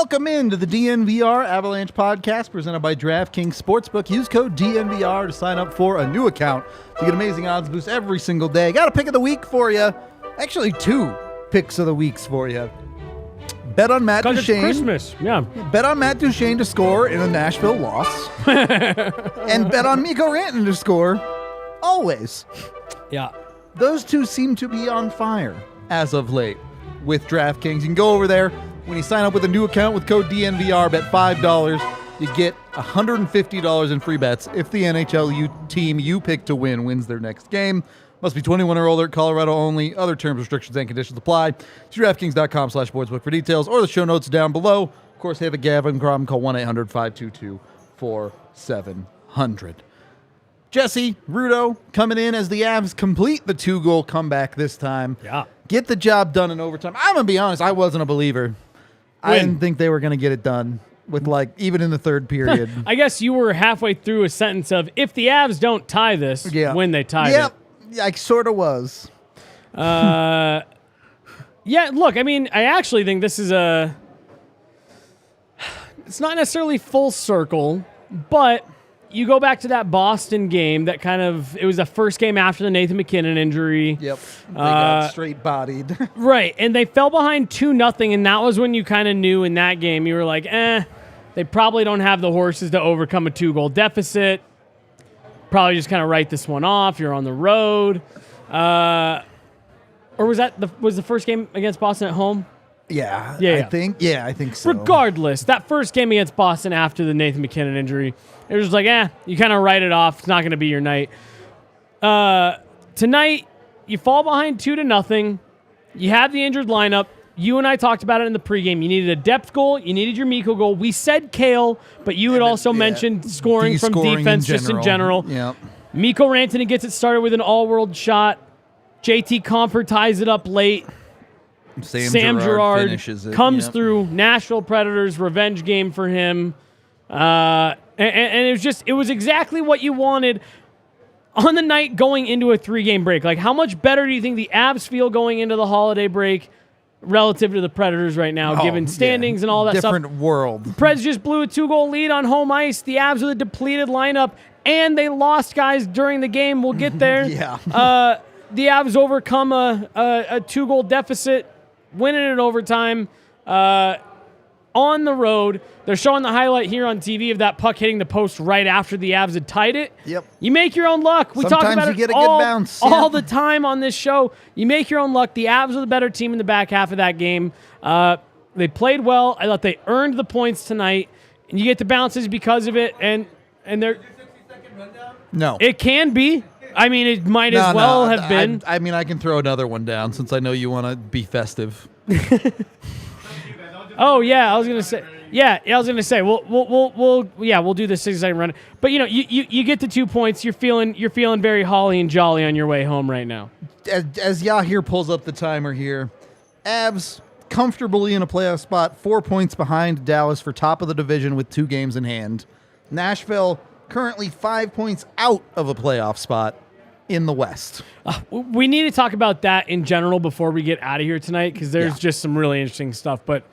Welcome into the DNVR Avalanche podcast presented by DraftKings Sportsbook. Use code DNVR to sign up for a new account to get amazing odds boosts every single day. Got a pick of the week for you. Actually, 2 picks of the weeks for you. Bet on Matt Duchene. It's Christmas, yeah. Bet on Matt Duchene to score in a Nashville loss. And bet on Mikko Rantanen to score always. Yeah. Those 2 seem to be on fire as of late with DraftKings. You can go over there. When you sign up with a new account with code DNVR, bet $5, you get $150 in free bets if the NHL team you pick to win wins their next game. Must be 21 or older, Colorado only. Other terms, restrictions, and conditions apply. To DraftKings.com/sportsbook for details or the show notes down below. Of course, have a Gavin problem. Call 1-800-522-4700. Jesse, Rudo coming in as the Avs complete the 2-goal comeback this time. Yeah. Get the job done in overtime. I'm going to be honest, I wasn't a believer. I didn't think they were going to get it done with, even in the third period. I guess you were halfway through a sentence of, if the Avs don't tie this, when they tied it. Yeah, I sort of was. Yeah, look, I mean, I actually think this is it's not necessarily full circle, but you go back to that Boston game that it was the first game after the Nathan MacKinnon injury. Yep. They got straight-bodied. Right, and they fell behind 2-0, and that was when you kind of knew in that game, you were like, they probably don't have the horses to overcome a 2-goal deficit. Probably just kind of write this one off. You're on the road. Or was the first game against Boston at home? Yeah. I think so. Regardless, that first game against Boston after the Nathan MacKinnon injury, it was like, you kind of write it off. It's not going to be your night. Tonight, you fall behind 2-0. You have the injured lineup. You and I talked about it in the pregame. You needed a depth goal. You needed your Mikko goal. We said Kale, but you had also mentioned scoring from defense just in general. Yep. Mikko Rantanen gets it started with an all-world shot. JT Compher ties it up late. Sam Girard finishes it. Comes through. Nashville Predators revenge game for him. And it was exactly what you wanted on the night going into a 3-game break. Like, how much better do you think the Avs feel going into the holiday break relative to the Predators right now, given standings and all that stuff? Different world. Preds just blew a 2-goal lead on home ice. The Avs with a depleted lineup, and they lost guys during the game. We'll get there. The Avs overcome a 2-goal deficit, winning it in overtime on the road. They're showing the highlight here on TV of that puck hitting the post right after the Avs had tied it. Yep. You make your own luck. We Sometimes talk about you it get a all, good bounce. all the time on this show. You make your own luck. The Avs were the better team in the back half of that game. They played well. I thought they earned the points tonight, and you get the bounces because of it. And they're 60-second rundown? No. It can be. I mean, it might as well have been. I I can throw another one down since I know you want to be festive. Oh yeah, I was gonna say. Yeah, I was gonna say. We'll do the 60-second run. But you get the 2 points. You're feeling very holly and jolly on your way home right now. As Yahir pulls up the timer here, Avs comfortably in a playoff spot, 4 points behind Dallas for top of the division with 2 games in hand. Nashville currently 5 points out of a playoff spot in the West. We need to talk about that in general before we get out of here tonight, because there's just some really interesting stuff. But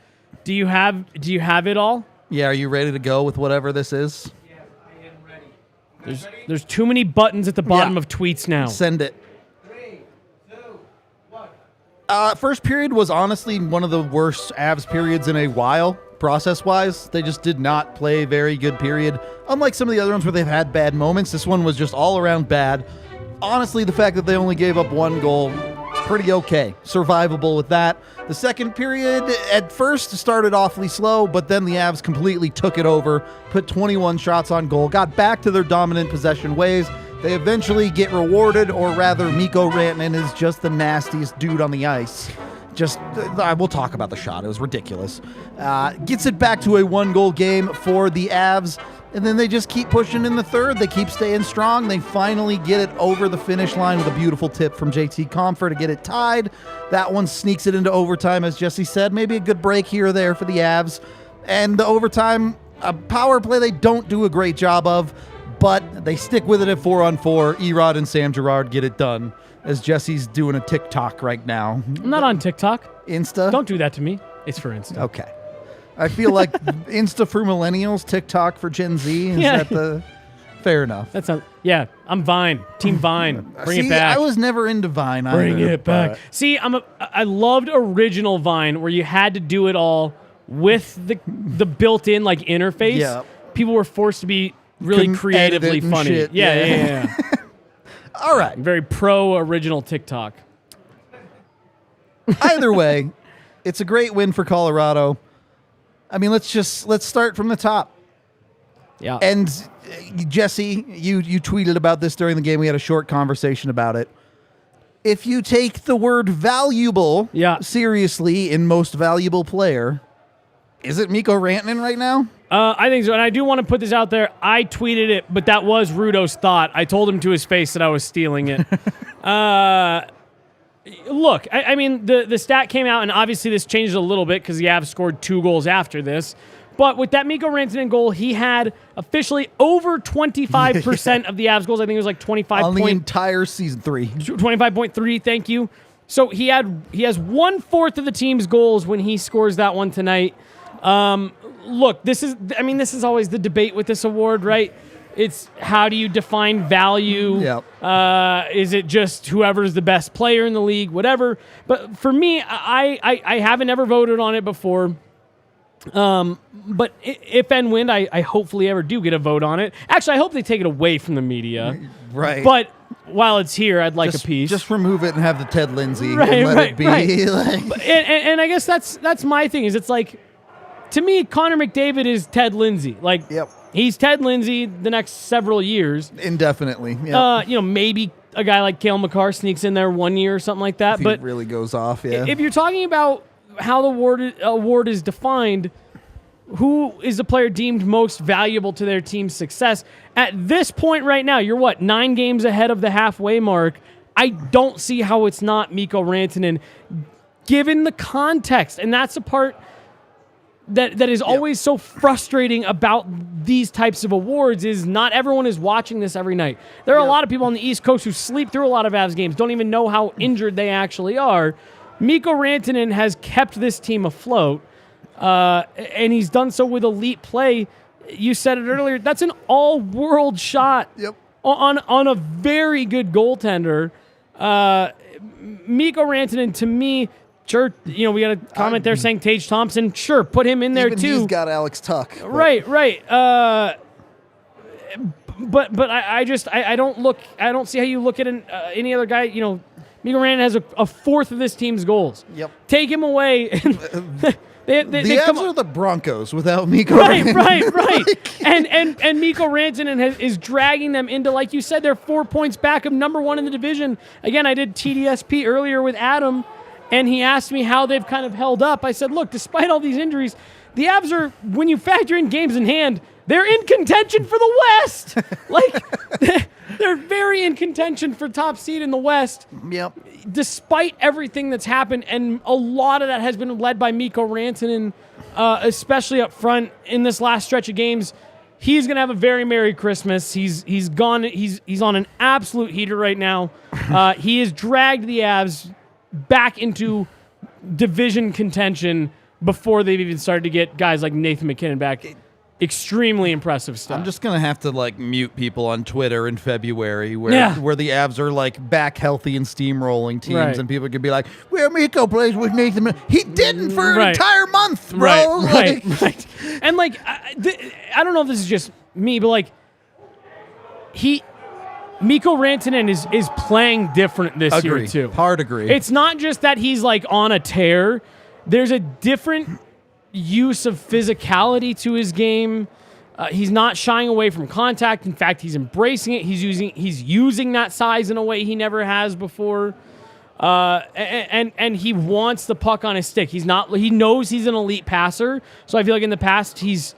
do you have it all? Yeah, are you ready to go with whatever this is? Yeah, I am ready. There's too many buttons at the bottom of tweets now. Send it. 3, 2, 1. First period was honestly one of the worst Avs periods in a while, process-wise. They just did not play a very good period. Unlike some of the other ones where they've had bad moments, this one was just all around bad. Honestly, the fact that they only gave up 1 goal, pretty okay. Survivable with that. The second period, at first, started awfully slow, but then the Avs completely took it over, put 21 shots on goal, got back to their dominant possession ways. They eventually get rewarded, or rather, Mikko Rantanen is just the nastiest dude on the ice. We'll talk about the shot. It was ridiculous. Gets it back to a 1-goal game for the Avs. And then they just keep pushing in the third. They keep staying strong. They finally get it over the finish line with a beautiful tip from JT Compher to get it tied. That one sneaks it into overtime, as Jesse said. Maybe a good break here or there for the Avs. And the overtime, a power play they don't do a great job of, but they stick with it at 4-on-4. Girard and Sam Girard get it done, as Jesse's doing a TikTok right now. I'm not on TikTok. Insta? Don't do that to me. It's for Insta. Okay. I feel like Insta for millennials, TikTok for Gen Z. Is that the... Fair enough. That's not. Yeah, I'm Vine. Team Vine. Bring it back. I was never into Vine either. Bring it back. See, I loved original Vine where you had to do it all with the built-in like interface. Yeah. People were forced to be really creatively funny. Shit. Yeah. All right. Very pro original TikTok. Either way, it's a great win for Colorado. I mean, let's start from the top. Yeah. And Jesse, you tweeted about this during the game. We had a short conversation about it. If you take the word valuable seriously in most valuable player, is it Mikko Rantanen right now? I think so. And I do want to put this out there. I tweeted it, but that was Rudo's thought. I told him to his face that I was stealing it. Look, I mean, the stat came out, and obviously this changed a little bit because the Avs scored 2 goals after this. But with that Mikko Rantanen goal, he had officially over 25% of the Avs goals. I think it was like 25 on the entire season 3. 25.3, thank you. So he has 1/4 of the team's goals when he scores that one tonight. Look, this is always the debate with this award, right? It's how do you define value? Yep. Is it just whoever's the best player in the league, whatever? But for me, I haven't ever voted on it before. But if and when I hopefully ever do get a vote on it. Actually, I hope they take it away from the media. Right. But while it's here, I'd like a piece. Just remove it and have the Ted Lindsay and let it be. Right. And I guess that's my thing. Is it's like, to me, Connor McDavid is Ted Lindsay. Like, he's Ted Lindsay the next several years. Indefinitely. Yep. Maybe a guy like Cale Makar sneaks in there 1 year or something like that. But it really goes off, if you're talking about how the award is defined, who is the player deemed most valuable to their team's success? At this point right now, you're 9 games ahead of the halfway mark. I don't see how it's not Mikko Rantanen, given the context. And that's the part that is always so frustrating about these types of awards is not everyone is watching this every night. There are a lot of people on the East Coast who sleep through a lot of Avs games, don't even know how injured they actually are. Mikko Rantanen has kept this team afloat, and he's done so with elite play. You said it earlier. That's an all-world shot on a very good goaltender. Mikko Rantanen, to me, sure, we got a comment there saying Tage Thompson. Sure, put him in there too. He's got Alex Tuck. Right. But I don't see how you look at any other guy. Mikko Rantanen has a 1/4 of this team's goals. Yep. Take him away. The Avs are the Broncos without Mikko Rantanen. Right. And Mikko Rantanen is dragging them into, like you said, they're 4 points back of number 1 in the division. Again, I did TDSP earlier with Adam, and he asked me how they've kind of held up. I said, look, despite all these injuries, the Avs are, when you factor in games in hand, they're in contention for the West. They're very in contention for top seed in the West. Yep. Despite everything that's happened, and a lot of that has been led by Mikko Rantanen, especially up front in this last stretch of games. He's going to have a very Merry Christmas. He's gone. He's on an absolute heater right now. He has dragged the Avs back into division contention before they've even started to get guys like Nathan McKinnon back. Extremely impressive stuff. I'm just going to have to mute people on Twitter in February where the Avs are back healthy and steamrolling teams, and people could be like, where Mikko plays with Nathan. He didn't for an entire month, bro. Right. And I don't know if this is just me, but Mikko Rantanen is playing different this year too. Hard agree. It's not just that he's on a tear. There's a different use of physicality to his game. He's not shying away from contact. In fact, he's embracing it. He's using that size in a way he never has before. And he wants the puck on his stick. He knows he's an elite passer. So I feel like in the past he's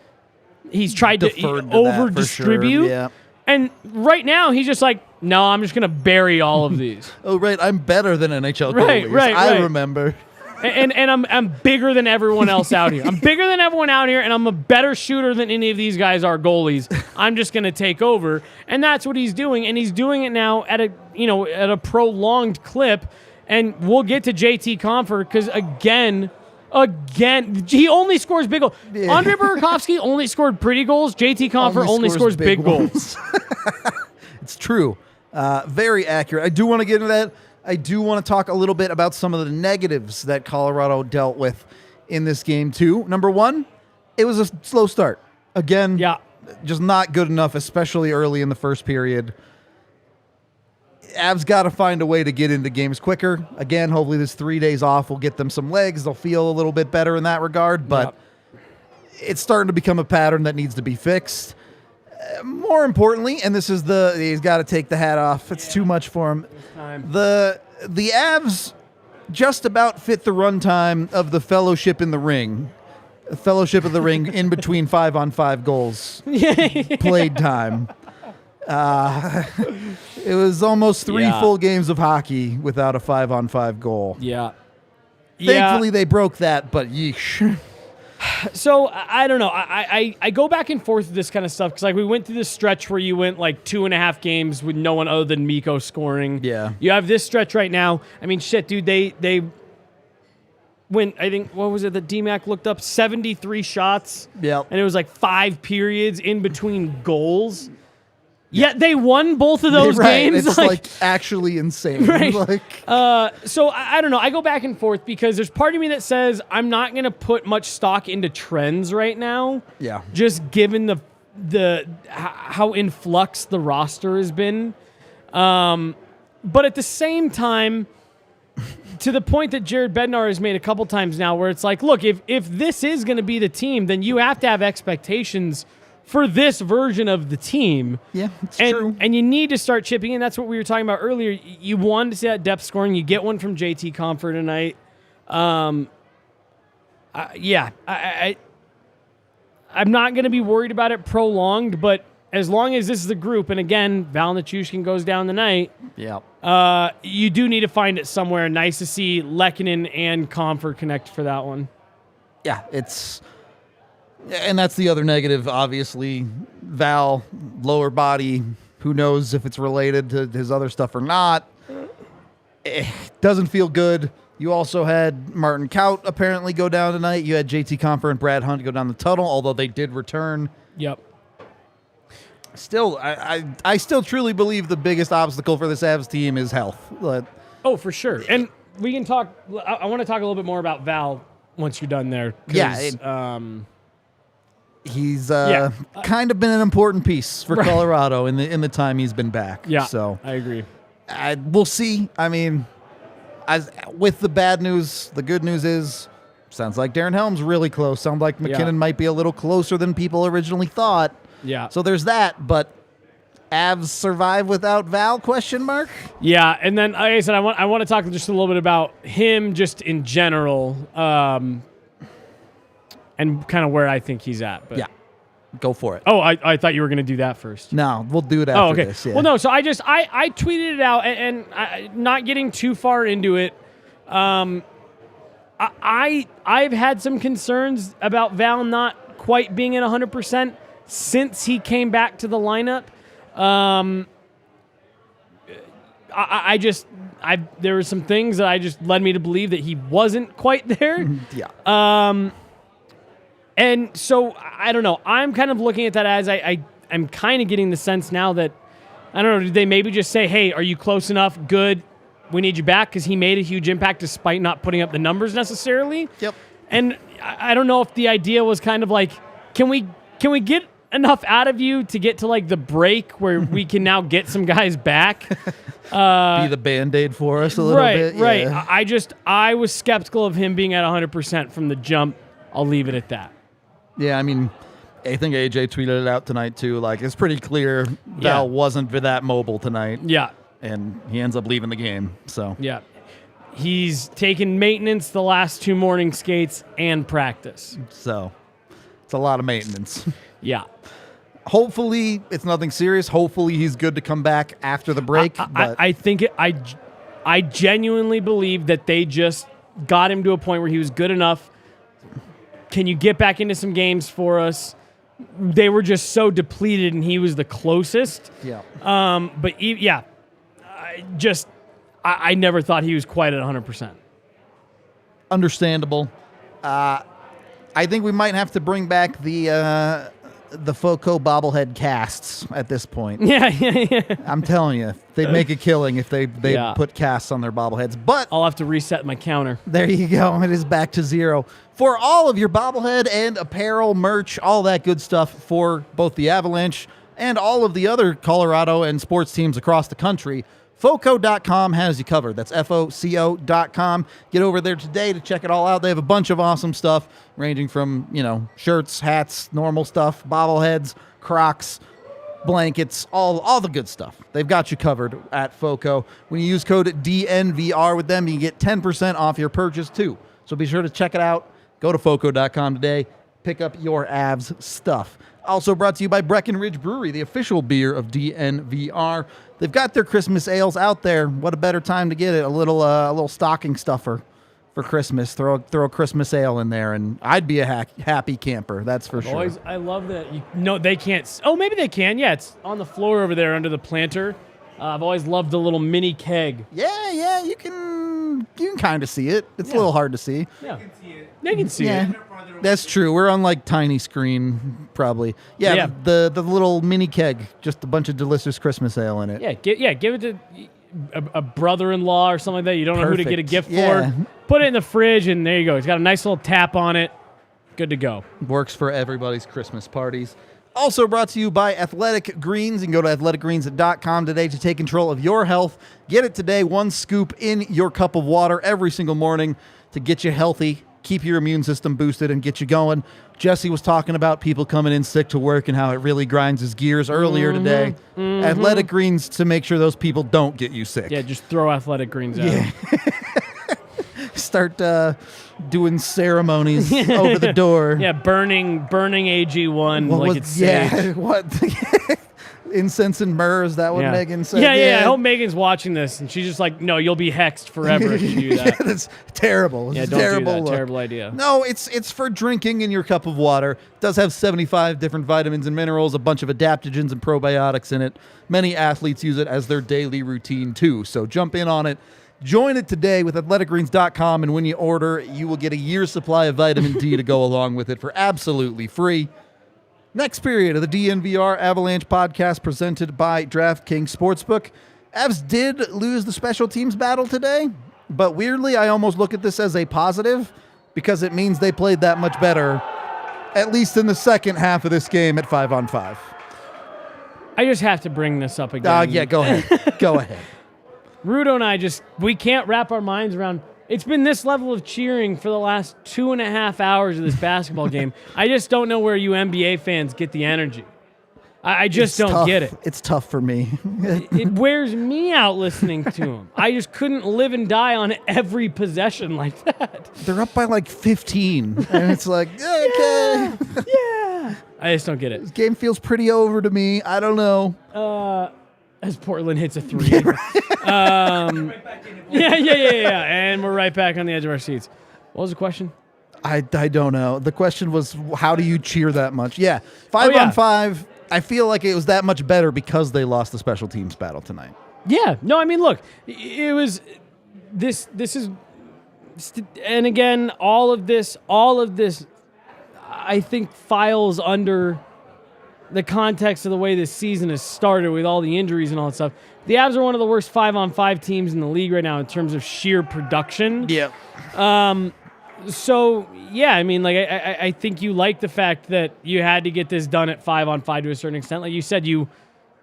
tried to over distribute. Sure. Yeah. And right now he's just no, I'm just gonna bury all of these. Oh right, I'm better than NHL goalies. Right. I remember. And I'm bigger than everyone else out here. I'm bigger than everyone out here, and I'm a better shooter than any of these guys are goalies. I'm just going to take over, and that's what he's doing. And he's doing it now at a prolonged clip. And we'll get to JT Compher because again, Again, he only scores big goals. Andre Burakovsky only scored pretty goals. JT Compher only scores big goals. It's true. Very accurate. I do want to get into that. I do want to talk a little bit about some of the negatives that Colorado dealt with in this game, too. Number one, it was a slow start. Again, just not good enough, especially early in the first period. Avs got to find a way to get into games quicker. Again, hopefully this 3 days off will get them some legs. They'll feel a little bit better in that regard, but it's starting to become a pattern that needs to be fixed. More importantly, and this is he's got to take the hat off. It's too much for him. The Avs just about fit the runtime of the Fellowship in the Ring. Fellowship of the Ring in between 5-on-5 goals. Played time. It was almost 3 full games of hockey without a 5-on-5 goal. Thankfully, they broke that, but yeesh. So, I don't know. I go back and forth with this kind of stuff because, like, we went through this stretch where you went, like, 2.5 games with no one other than Mikko scoring. Yeah. You have this stretch right now. I mean, shit, dude, they went, I think, what was it that DMAC looked up? 73 shots. Yep. And it was, like, 5 periods in between goals. Yet they won both of those games. It's like actually insane. Right. So I don't know. I go back and forth because there's part of me that says I'm not going to put much stock into trends right now. Yeah. Just given the how in flux the roster has been. But at the same time, to the point that Jared Bednar has made a couple times now, where it's like, look, if this is going to be the team, then you have to have expectations for this version of the team. Yeah, it's true. And you need to start chipping in. That's what we were talking about earlier. You wanted to see that depth scoring. You get one from JT Compher tonight. I'm not going to be worried about it prolonged, but as long as this is the group, and again, Valeri Nichushkin goes down tonight, you do need to find it somewhere. Nice to see Lehkonen and Compher connect for that one. Yeah, and that's the other negative, obviously. Val, lower body, who knows if it's related to his other stuff or not. Doesn't feel good. You also had Martin Kaut apparently go down tonight. You had JT Compher and Brad Hunt go down the tunnel, although they did return. Yep. Still, I still truly believe the biggest obstacle for this Avs team is health. Oh, for sure. And we can talk. I want to talk a little bit more about Val once you're done there. He's kind of been an important piece for Colorado in the time he's been back. Yeah, so I agree. We'll see. I mean, with the bad news, the good news is, sounds like Darren Helm's really close. Sounds like McKinnon might be a little closer than people originally thought. Yeah. So there's that, but Avs survive without Val? ? Yeah, and then like I said, I want to talk just a little bit about him just in general. And kind of where I think he's at. But. Yeah, go for it. Oh, I thought you were going to do that first. No, we'll do it after this. Yeah. Well, no, so I tweeted it out, and not getting too far into it, I've had some concerns about Val not quite being at 100% since he came back to the lineup. There were some things that just led me to believe that he wasn't quite there. Yeah. And so, I don't know. I'm kind of looking at that as I'm kind of getting the sense now that, I don't know, did they maybe just say, hey, are you close enough? Good. We need you back, because he made a huge impact despite not putting up the numbers necessarily. Yep. And I don't know if the idea was kind of like, can we get enough out of you to get to like the break where we can now get some guys back? Be the Band-Aid for us a little bit. Right. Yeah. I was skeptical of him being at 100% from the jump. I'll leave it at that. Yeah, I mean, I think AJ tweeted it out tonight too. Like, it's pretty clear Val wasn't that mobile tonight. Yeah. And he ends up leaving the game. So yeah. He's taken maintenance the last 2 morning skates and practice. So it's a lot of maintenance. Yeah. Hopefully it's nothing serious. Hopefully he's good to come back after the break. I think I genuinely believe that they just got him to a point where he was good enough. Can you get back into some games for us? They were just so depleted, and he was the closest. Yeah. I never thought he was quite at 100%. Understandable. I think we might have to bring back the Foco bobblehead casts at this point. Yeah. I'm telling you, they'd make a killing if they Yeah. put casts on their bobbleheads. But I'll have to reset my counter. there you go. It is back to zero. For all of your bobblehead and apparel, merch, all that good stuff for both the Avalanche and all of the other Colorado and sports teams across the country, Foco.com has you covered. That's FOCO.com. Get over there today to check it all out. They have a bunch of awesome stuff ranging from, shirts, hats, normal stuff, bobbleheads, Crocs, blankets, all the good stuff. They've got you covered at Foco. When you use code DNVR with them, you can get 10% off your purchase too. So be sure to check it out. Go to Foco.com today. Pick up your Avs stuff. Also brought to you by Breckenridge Brewery, the official beer of DNVR. They've got their Christmas ales out there. What a better time to get it? A little stocking stuffer for Christmas. Throw a Christmas ale in there, and I'd be a happy camper. That's for sure. I love that. No, they can't. Oh, maybe they can. Yeah, it's on the floor over there under the planter. I've always loved the little mini keg. Yeah, you can kind of see it. It's a little hard to see. Yeah, You can see it. they can see it. That's true. We're on tiny screen, probably. Yeah. The little mini keg, just a bunch of delicious Christmas ale in it. Yeah, give it to a brother-in-law or something like that. You don't know who to get a Perfect. gift Yeah. for. Put it in the fridge, and there you go. It's got a nice little tap on it. Good to go. Works for everybody's Christmas parties. Also brought to you by Athletic Greens. You can go to athleticgreens.com today to take control of your health. Get it today, 1 scoop in your cup of water every single morning to get you healthy, keep your immune system boosted, and get you going. Jesse was talking about people coming in sick to work and how it really grinds his gears earlier today. Athletic Greens to make sure those people don't get you sick. Yeah, just throw Athletic Greens out. Yeah. Start doing ceremonies over the door. Yeah, burning AG1 like it's sage. What? Incense and myrrh, is that what Megan said? Yeah. I hope Megan's watching this, and she's just like, no, you'll be hexed forever if you do that. That's terrible. It's Yeah, a don't terrible do that. look. Terrible idea. No, it's for drinking in your cup of water. It does have 75 different vitamins and minerals, a bunch of adaptogens and probiotics in it. Many athletes use it as their daily routine too. So jump in on it. Join it today with athleticgreens.com, and when you order, you will get a year's supply of vitamin D to go along with it for absolutely free. Next period of the DNVR Avalanche podcast presented by DraftKings Sportsbook. Avs did lose the special teams battle today, but weirdly, I almost look at this as a positive because it means they played that much better, at least in the second half of this game at 5-on-5. I just have to bring this up again. Yeah, go ahead. Go ahead. Rudo and I we can't wrap our minds around. It's been this level of cheering for the last 2.5 hours of this basketball game. I just don't know where you NBA fans get the energy. I just don't get it. It's tough for me. It wears me out listening to them. I just couldn't live and die on every possession like that. They're up by 15, and it's like, okay. Yeah. I just don't get it. This game feels pretty over to me. I don't know. As Portland hits a 3. Yeah. And we're right back on the edge of our seats. What was the question? I don't know. The question was, how do you cheer that much? Yeah, 5-on-5. I feel like it was that much better because they lost the special teams battle tonight. Yeah. No, I mean, look, it was this is, and again, all of this, I think files under the context of the way this season has started with all the injuries and all that stuff. The Avs are one of the worst 5-on-5 teams in the league right now in terms of sheer production. Yeah. So, yeah, I mean, I think you like the fact that you had to get this done at 5-on-5 to a certain extent. Like you said, you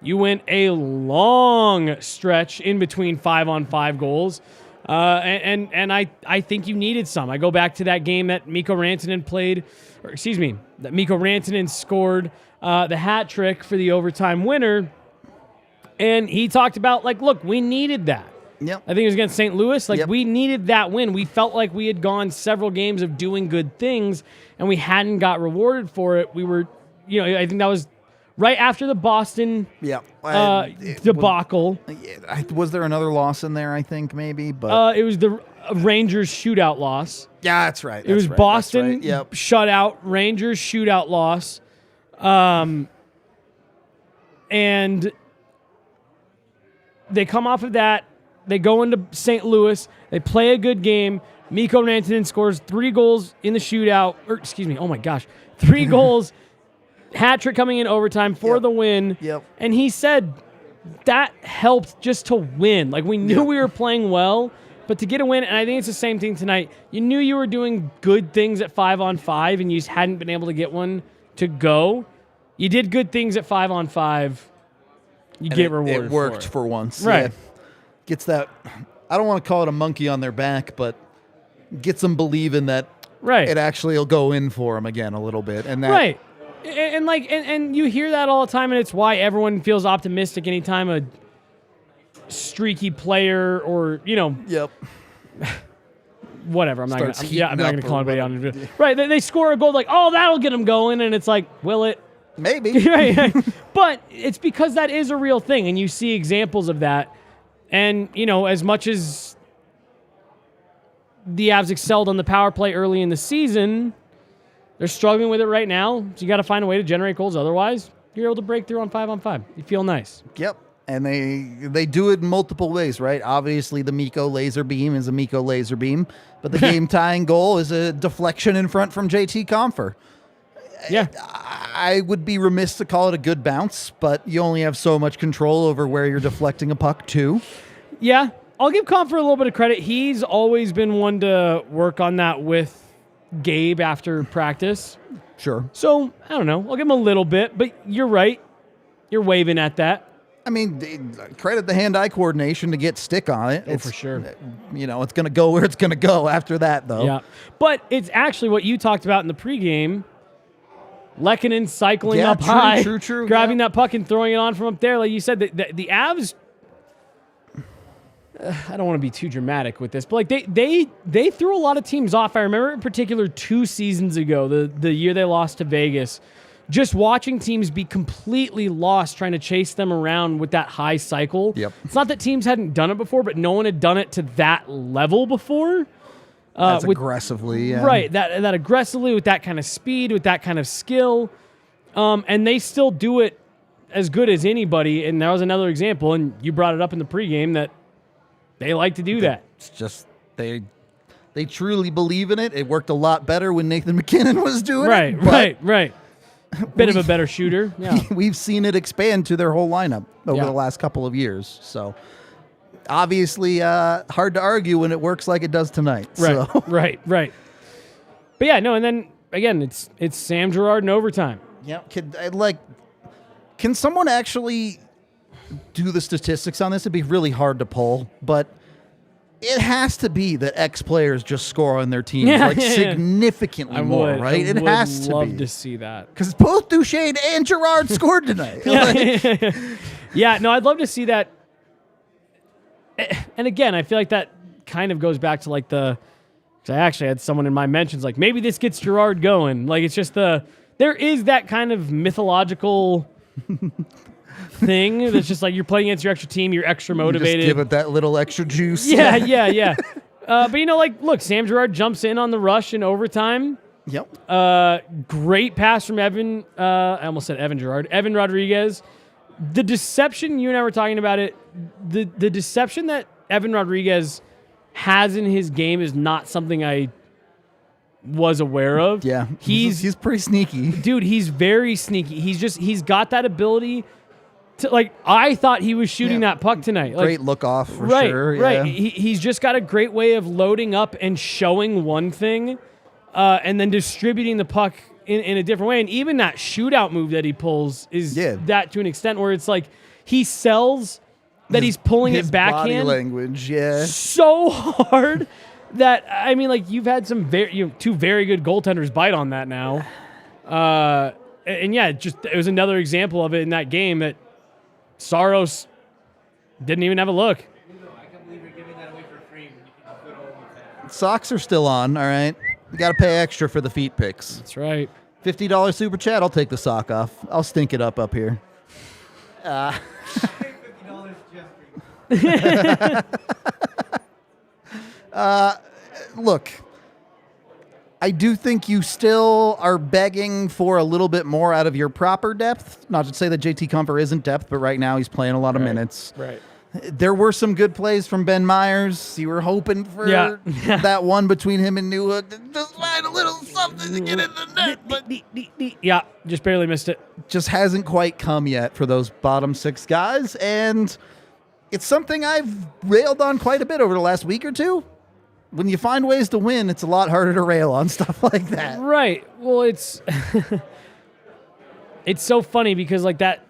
went a long stretch in between 5-on-5 goals. And I think you needed some. I go back to that game that Mikko Rantanen scored the hat trick for the overtime winner. And he talked about, look, we needed that. Yep. I think it was against St. Louis. Yep. We needed that win. We felt like we had gone several games of doing good things, and we hadn't got rewarded for it. We were, I think that was right after the Boston debacle. Was there another loss in there, I think, maybe? But it was the Rangers shootout loss. Yeah, that's right. It was Boston shutout, Rangers shootout loss. And they come off of that. They go into St. Louis. They play a good game. Mikko Rantanen scores 3 goals in the shootout. Oh my gosh. 3 goals, hat trick coming in overtime for the win. Yep. And he said that helped just to win. Like, we knew we were playing well, but to get a win, and I think it's the same thing tonight. You knew you were doing good things at 5-on-5, and you just hadn't been able to get one to go. You did good things at 5-on-5. You get rewarded. It worked for once. Right. Yeah. Gets that, I don't want to call it a monkey on their back, but gets them believing that it actually will go in for them again a little bit. And that, right. And you hear that all the time, and it's why everyone feels optimistic anytime a streaky player or, Yep. whatever. I'm not going to call anybody on. Yeah. Right. They score a goal like, oh, that'll get them going. And it's like, will it? Maybe. Right. But it's because that is a real thing. And you see examples of that. And, as much as the Avs excelled on the power play early in the season, they're struggling with it right now. So you got to find a way to generate goals. Otherwise, you're able to break through on 5-on-5. You feel nice. Yep. And they do it in multiple ways, right? Obviously, the Mikko laser beam is a Mikko laser beam, but the game-tying goal is a deflection in front from JT Compher. Yeah. I would be remiss to call it a good bounce, but you only have so much control over where you're deflecting a puck to. Yeah. I'll give Compher a little bit of credit. He's always been one to work on that with Gabe after practice. Sure. So, I don't know. I'll give him a little bit, but you're right. You're waving at that. I mean, credit the hand-eye coordination to get stick on it. For sure. It's going to go where it's going to go after that, though. Yeah. But it's actually what you talked about in the pregame. Lehkonen cycling up high, true, grabbing that puck and throwing it on from up there. Like you said, the Avs, I don't want to be too dramatic with this, but like they threw a lot of teams off. I remember in particular 2 seasons ago, the year they lost to Vegas, just watching teams be completely lost trying to chase them around with that high cycle. Yep. It's not that teams hadn't done it before, but no one had done it to that level before. That's aggressively, yeah. Right, that aggressively, with that kind of speed, with that kind of skill. And they still do it as good as anybody, and that was another example, and you brought it up in the pregame that they like to do that. It's just they truly believe in it. It worked a lot better when Nathan McKinnon was doing it. Right. Bit of a better shooter. Yeah. We've seen it expand to their whole lineup over the last couple of years, so... Obviously, hard to argue when it works like it does tonight. Right, so. right. But yeah, no, and then again, it's Sam Girard in overtime. Yeah, can someone actually do the statistics on this? It'd be really hard to pull, but it has to be that X players just score on their teams significantly more, right? It has to be. I would love to see that because both Duchesne and Girard scored tonight. Yeah, no, I'd love to see that. And again, I feel like that kind of goes back to like I actually had someone in my mentions like maybe this gets Girard going. Like it's just there is that kind of mythological thing that's just like you're playing against your extra team, you're extra motivated. You just give it that little extra juice. Yeah. But look, Sam Girard jumps in on the rush in overtime. Yep. Great pass from Evan. I almost said Evan Girard. Evan Rodrigues. The deception, you and I were talking about it, the deception that Evan Rodrigues has in his game is not something I was aware of. Yeah. He's pretty sneaky. Dude, he's very sneaky. He's got that ability to, like, I thought he was shooting that puck tonight. Like, great look off for sure. Right. Yeah. He's just got a great way of loading up and showing one thing and then distributing the puck in a different way. And even that shootout move that he pulls is that to an extent where it's like he sells that he's pulling it backhand. Body language, yeah. So hard that, I mean, like you've had some two very good goaltenders bite on that now. And yeah, it was another example of it in that game that Saros didn't even have a look. I can't believe you're giving that away for free when you can just go to OnlyFans. Socks are still on, all right? You got to pay extra for the feet picks. That's right. $50 super chat, I'll take the sock off. I'll stink it up here. $50 just for you. Look, I do think you still are begging for a little bit more out of your proper depth. Not to say that JT Compher isn't depth, but right now he's playing a lot of minutes. Right. There were some good plays from Ben Myers. You were hoping for that one between him and Newhook to just find a little something to get in the net. But yeah, just barely missed it. Just hasn't quite come yet for those bottom 6 guys. And it's something I've railed on quite a bit over the last week or two. When you find ways to win, it's a lot harder to rail on stuff like that. Right. Well, it's it's so funny because like that.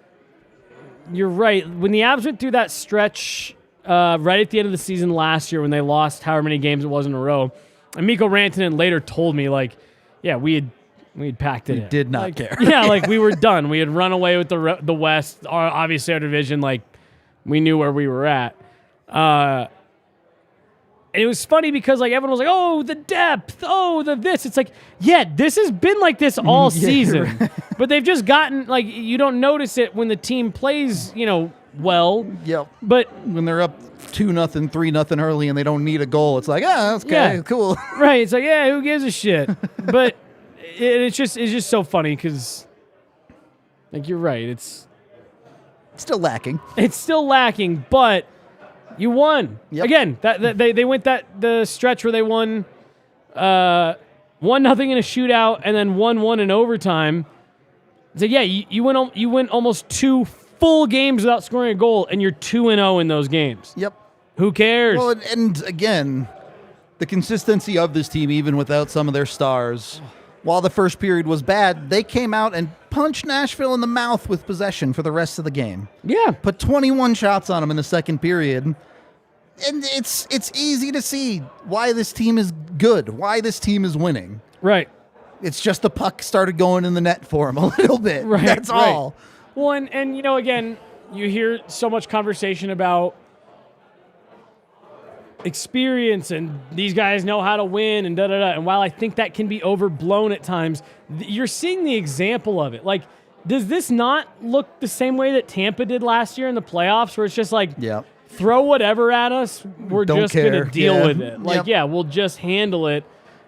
You're right. When the Avs went through that stretch right at the end of the season last year when they lost however many games it was in a row, and Mikko Rantanen later told me, like, yeah, we had packed it in. Did not like, care. Yeah, like we were done. We had run away with the West, obviously our division, like we knew where we were at. And it was funny because like everyone was like, oh, the depth, oh, the this. It's like, yeah, this has been like this all season. Right. But they've just gotten, like, you don't notice it when the team plays, well. Yep. But when they're up 2-0, 3-0 early and they don't need a goal, it's like, that's okay, cool. Right. It's like, yeah, who gives a shit? But it's just so funny because, like, you're right. It's still lacking. It's still lacking, but you won. Yep. Again, they went the stretch where they won 1-0 in a shootout and then 1-1 in overtime. So yeah, you went almost 2 full games without scoring a goal, and you're 2-0 in those games. Yep. Who cares? Well, and again, the consistency of this team, even without some of their stars, while the first period was bad, they came out and punched Nashville in the mouth with possession for the rest of the game. Yeah. Put 21 shots on them in the second period. And it's easy to see why this team is good, why this team is winning. Right. It's just the puck started going in the net for them a little bit. Right. That's all. Well, and again, you hear so much conversation about experience and these guys know how to win and da-da-da. And while I think that can be overblown at times, you're seeing the example of it. Like, does this not look the same way that Tampa did last year in the playoffs where it's just like, throw whatever at us, we're just going to deal with it. Like, we'll just handle it,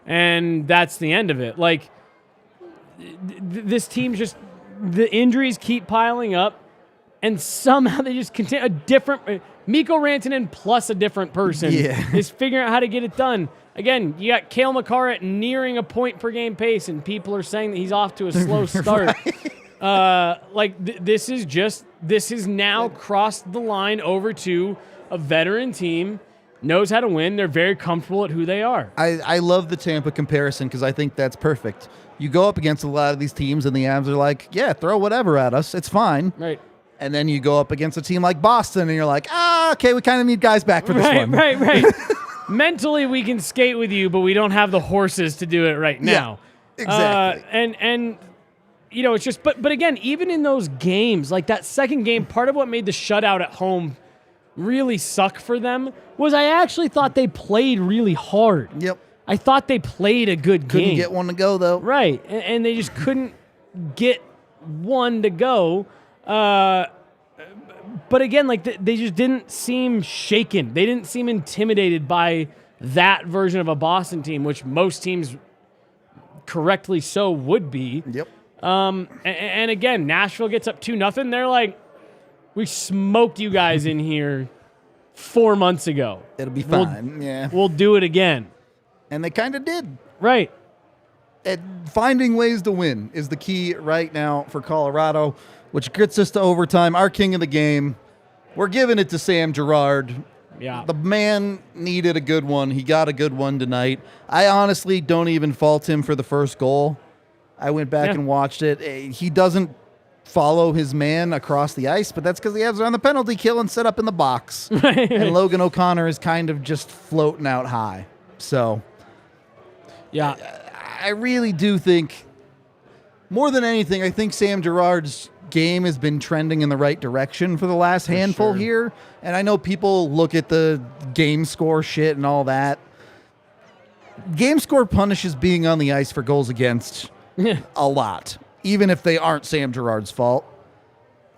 and that's the end of it. Like, this team just, the injuries keep piling up, and somehow they just continue. Mikko Rantanen plus a different person is figuring out how to get it done. Again, you got Cale Makar at nearing a point per game pace, and people are saying that he's off to a slow start. This has now crossed the line over to a veteran team, knows how to win. They're very comfortable at who they are. I love the Tampa comparison because I think that's perfect. You go up against a lot of these teams, and the Avs are like, yeah, throw whatever at us. It's fine. Right. And then you go up against a team like Boston, and you're like, okay, we kind of need guys back for this one. Right. Mentally, we can skate with you, but we don't have the horses to do it right now. Yeah, exactly. And it's just, but again, even in those games, like that second game, part of what made the shutout at home really suck for them was I actually thought they played really hard. Yep. I thought they played a good game. Couldn't get one to go, though. Right. And they just couldn't get one to go. But again, like they just didn't seem shaken. They didn't seem intimidated by that version of a Boston team, which most teams correctly so would be. Yep. And again, Nashville gets up 2-0. They're like, we smoked you guys in here 4 months ago. It'll be fine. We'll do it again. And they kind of did. Right. And finding ways to win is the key right now for Colorado, which gets us to overtime. Our king of the game, we're giving it to Sam Girard. Yeah. The man needed a good one. He got a good one tonight. I honestly don't even fault him for the first goal. I went back and watched it. He doesn't follow his man across the ice, but that's because the Avs are on the penalty kill and set up in the box. And Logan O'Connor is kind of just floating out high. So, yeah, I really do think, more than anything, I think Sam Girard's game has been trending in the right direction for the last handful here. And I know people look at the game score shit and all that. Game score punishes being on the ice for goals against a lot, even if they aren't Sam Girard's fault.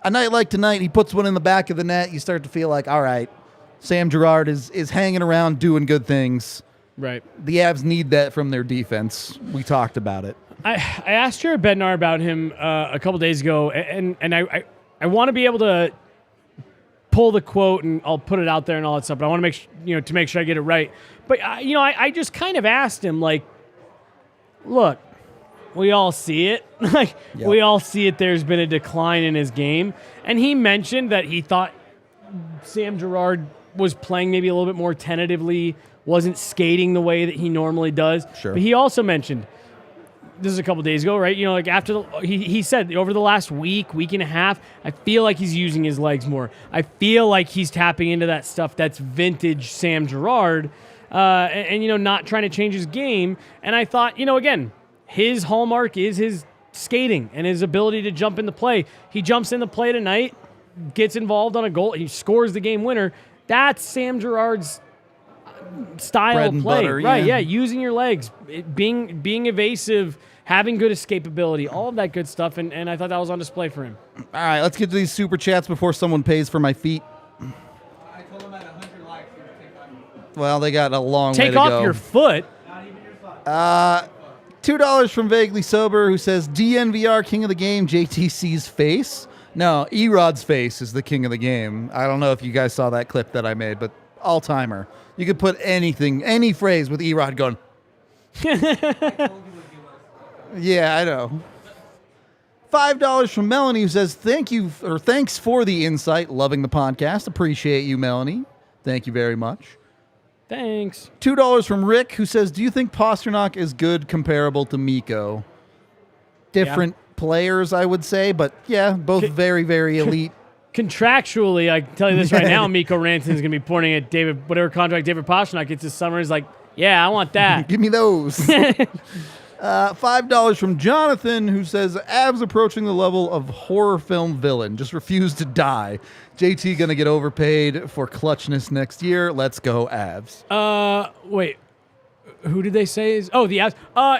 A night like tonight, he puts one in the back of the net. You start to feel like, all right, Sam Girard is hanging around doing good things. Right. The Avs need that from their defense. We talked about it. I asked Jared Bednar about him a couple days ago, and I want to be able to pull the quote and I'll put it out there and all that stuff. But I want to make sure I get it right. But I just kind of asked him, like, look, we all see it. Like, we all see it. There's been a decline in his game, and he mentioned that he thought Sam Girard was playing maybe a little bit more tentatively, wasn't skating the way that he normally does. Sure. But he also mentioned, this is a couple days ago, right? Like after he said over the last week and a half, I feel like he's using his legs more. I feel like he's tapping into that stuff that's vintage Sam Girard, and not trying to change his game. And I thought, again, his hallmark is his skating and his ability to jump in the play. He jumps in the play tonight, gets involved on a goal, he scores the game winner. That's Sam Girard's style of play. Butter, right, yeah, using your legs, being evasive, having good escapability, all of that good stuff, and I thought that was on display for him. All right, let's get to these super chats before someone pays for my feet. I told him at 100 likes, he would take off your foot. Well, they got a long way Take to go. off your foot? Not even your foot. $2 from Vaguely Sober, who says, DNVR king of the game, JTC's face. No, Erod's face is the king of the game. I don't know if you guys saw that clip that I made, but all-timer. You could put anything, any phrase with Erod going. Yeah, I know. $5 from Melanie, who says, thanks for the insight. Loving the podcast. Appreciate you, Melanie. Thank you very much. Thanks. $2 from Rick, who says, do you think Pasternak is good comparable to Mikko? Different players, I would say, but yeah, both very, very elite. Contractually, I can tell you this right now, Mikko Rantanen is going to be pointing at whatever contract David Pasternak gets this summer. He's like, yeah, I want that. Give me those. $5 from Jonathan, who says, Avs approaching the level of horror film villain. Just refuse to die. JT going to get overpaid for clutchness next year. Let's go, Avs. Wait. Who did they say is? Oh, the Avs.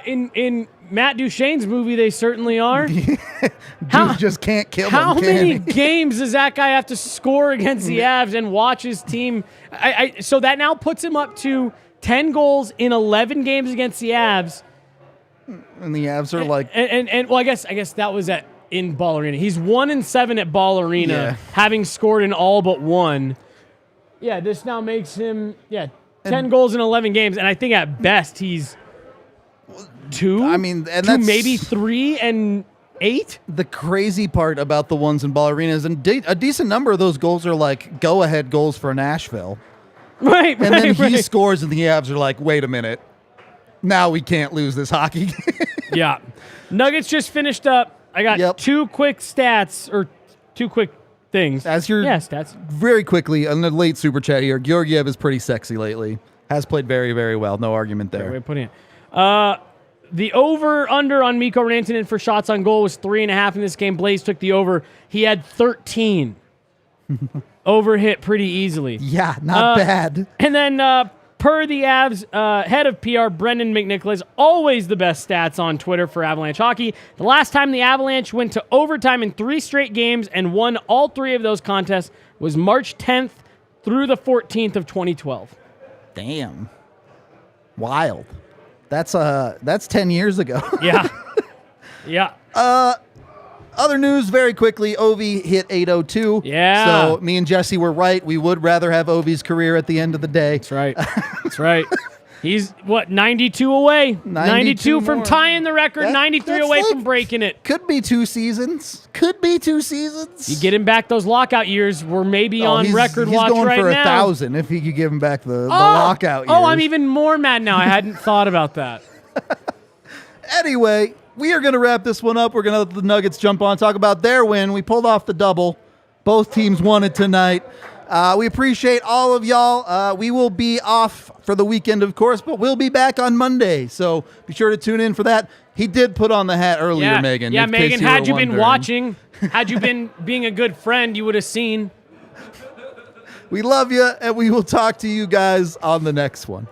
In Matt Duchesne's movie, they certainly are. Dude just can't kill them. How many games does that guy have to score against the Avs and watch his team? So that now puts him up to 10 goals in 11 games against the Avs. And the Avs are like, and well, I guess that was in Ball Arena. He's 1-7 at Ball Arena, having scored in all but one. Yeah, this now makes him 10 goals in 11 games, and I think at best he's 2. I mean, and 2, that's maybe 3 and 8. The crazy part about the ones in Ball Arena is a decent number of those goals are like go-ahead goals for Nashville. Right, and then he scores, and the Avs are like, wait a minute. Now we can't lose this hockey game. Yeah. Nuggets just finished up. I got 2 quick stats, or 2 quick things. As your stats. Very quickly, on the late super chat here, Georgiev is pretty sexy lately. Has played very, very well. No argument there. Way of putting it. The over-under on Mikko Rantanen for shots on goal was 3.5 in this game. Blaze took the over. He had 13. Over hit pretty easily. Yeah, not bad. And then per the Avs head of PR, Brendan McNicholas, always the best stats on Twitter for Avalanche hockey. The last time the Avalanche went to overtime in 3 straight games and won all 3 of those contests was March 10th through the 14th of 2012. Damn. Wild. That's 10 years ago. Yeah. Yeah. Other news very quickly, Ovi hit 802. Yeah. So me and Jesse were right. We would rather have Ovi's career at the end of the day. That's right. That's right. He's, 92 away? 92 from tying the record, 93 away from breaking it. Could be 2 seasons. You get him back those lockout years. We're maybe on record watch right now. He's going for 1,000 if he could give him back the lockout years. Oh, I'm even more mad now. I hadn't thought about that. Anyway, we are going to wrap this one up. We're going to let the Nuggets jump on, talk about their win. We pulled off the double. Both teams won it tonight. We appreciate all of y'all. We will be off for the weekend, of course, but we'll be back on Monday. So be sure to tune in for that. He did put on the hat earlier, Megan. Yeah, Megan, had you been watching, had you been being a good friend, you would have seen. We love you, and we will talk to you guys on the next one.